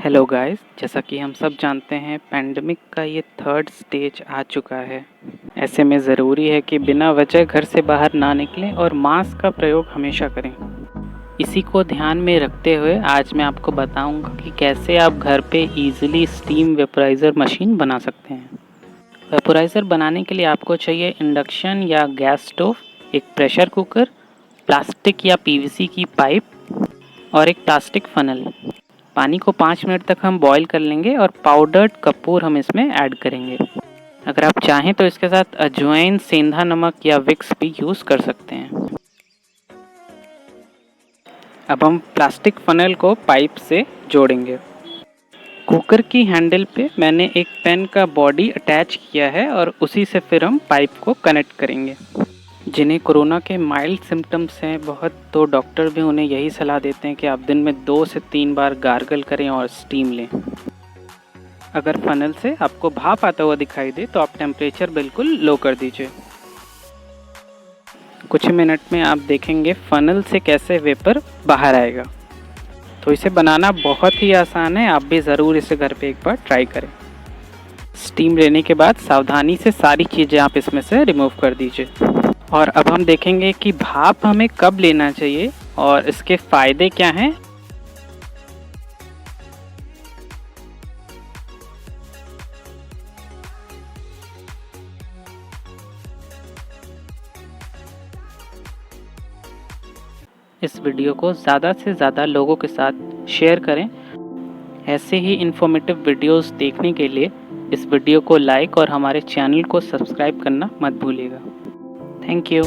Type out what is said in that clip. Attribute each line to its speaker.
Speaker 1: Hello guys, जैसा कि हम सब जानते हैं पैंडेमिक का ये थर्ड स्टेज आ चुका है। ऐसे में ज़रूरी है कि बिना वजह घर से बाहर ना निकलें और मास्क का प्रयोग हमेशा करें। इसी को ध्यान में रखते हुए आज मैं आपको बताऊंगा कि कैसे आप घर पे इजीली स्टीम वेपोराइज़र मशीन बना सकते हैं। वेपोराइज़र बनाने के लिए आपको चाहिए इंडक्शन या गैस स्टोव, एक प्रेशर कुकर, प्लास्टिक या पीवीसी की पाइप और एक प्लास्टिक फनल। पानी को 5 मिनट तक हम बॉईल कर लेंगे और पाउडर्ड कपूर हम इसमें ऐड करेंगे। अगर आप चाहें तो इसके साथ अजवाइन, सेंधा नमक या विक्स भी यूज़ कर सकते हैं। अब हम प्लास्टिक फनल को पाइप से जोड़ेंगे। कुकर की हैंडल पे मैंने एक पेन का बॉडी अटैच किया है और उसी से फिर हम पाइप को कनेक्ट करेंगे। जिन्हें कोरोना के माइल्ड सिम्टम्स हैं बहुत, तो डॉक्टर भी उन्हें यही सलाह देते हैं कि आप दिन में 2 से 3 बार गार्गल करें और स्टीम लें। अगर फनल से आपको भाप आता हुआ दिखाई दे तो आप टेम्परेचर बिल्कुल लो कर दीजिए। कुछ मिनट में आप देखेंगे फनल से कैसे वेपर बाहर आएगा। तो इसे बनाना बहुत ही आसान है, आप भी ज़रूर इसे घर पे एक बार ट्राई करें। स्टीम लेने के बाद सावधानी से सारी चीज़ें आप इसमें से रिमूव कर दीजिए। और अब हम देखेंगे कि भाप हमें कब लेना चाहिए और इसके फ़ायदे क्या हैं। इस वीडियो को ज़्यादा से ज़्यादा लोगों के साथ शेयर करें। ऐसे ही इन्फॉर्मेटिव वीडियोस देखने के लिए इस वीडियो को लाइक और हमारे चैनल को सब्सक्राइब करना मत भूलिएगा। Thank you.